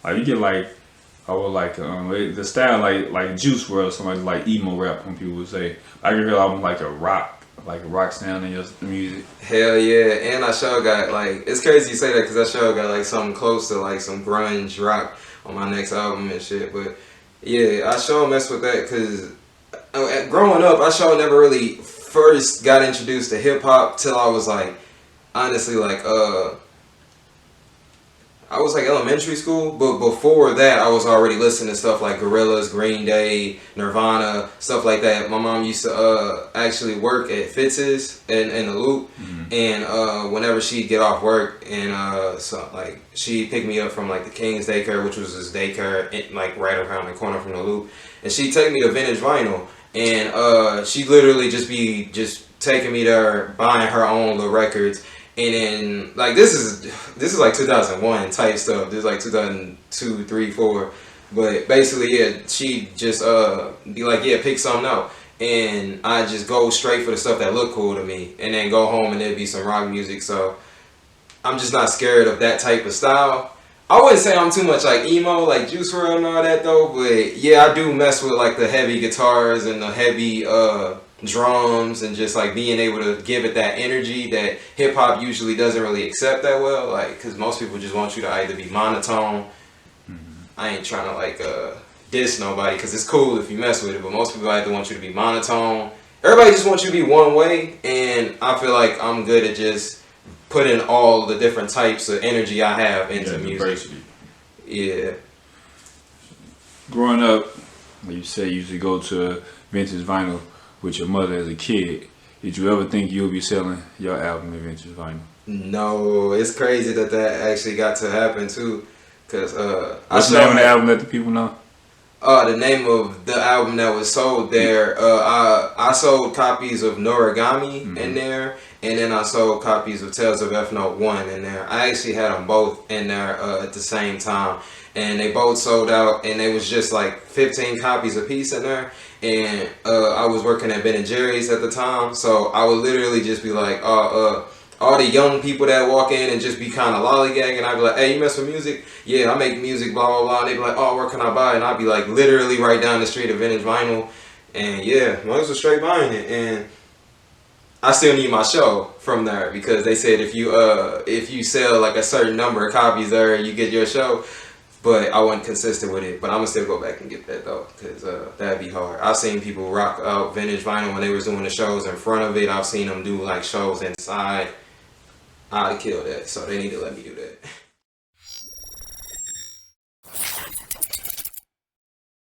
Like you get like, I would like the style like Juice WRLD, somebody like emo rap. When people would say, I can hear almost like a rock sound in your music. Hell yeah, and I sure got like, it's crazy you say that because I sure got like something close to like some grunge rock on my next album and shit. But yeah, I sure mess with that because growing up, I sure never really first got introduced to hip hop till I was like, honestly, like I was like elementary school, but before that, I was already listening to stuff like Gorillaz, Green Day, Nirvana, stuff like that. My mom used to actually work at Fitz's in the Loop, and whenever she'd get off work, and so like she'd pick me up from like the King's daycare, which was this daycare like right around the corner from the Loop, and she'd take me to Vintage Vinyl, and she'd literally just be taking me there, buying her own little records. And then like this is like 2001 type stuff. This is like 2002, 3, 4. But basically, yeah, she just be like, yeah, pick something out, and I just go straight for the stuff that look cool to me, and then go home and there'd be some rock music. So I'm just not scared of that type of style. I wouldn't say I'm too much like emo, like Juice WRLD and all that though. But yeah, I do mess with like the heavy guitars and the heavy drums and just like being able to give it that energy that hip hop usually doesn't really accept that well. Like, because most people just want you to either be monotone. I ain't trying to like diss nobody because it's cool if you mess with it, but most people either want you to be monotone. Everybody just wants you to be one way, and I feel like I'm good at just putting all the different types of energy I have into music. Diversity. Yeah. Growing up, like you say, you usually go to Vintage Vinyl with your mother as a kid. Did you ever think you would be selling your album in Vintage Vinyl? No, it's crazy that actually got to happen too. Cause What's the name of the album? Let the people know. The name of the album that was sold there, I sold copies of Noragami in there, and then I sold copies of Tales of F-note 1 in there. I actually had them both in there at the same time, and they both sold out, and it was just like 15 copies a piece in there. And I was working at Ben and Jerry's at the time, so I would literally just be like, all the young people that walk in and just be kind of lollygagging. I'd be like, hey, you mess with music? Yeah, I make music, blah, blah, blah. And they'd be like, oh, where can I buy it? And I'd be like, literally right down the street of Vintage Vinyl. And yeah, most was straight buying it. And I still need my show from there because they said if you sell like a certain number of copies there, you get your show. But I wasn't consistent with it. But I'm going to still go back and get that though, because that'd be hard. I've seen people rock out Vintage Vinyl when they was doing the shows in front of it. I've seen them do like shows inside. I'd kill that, so they need to let me do that.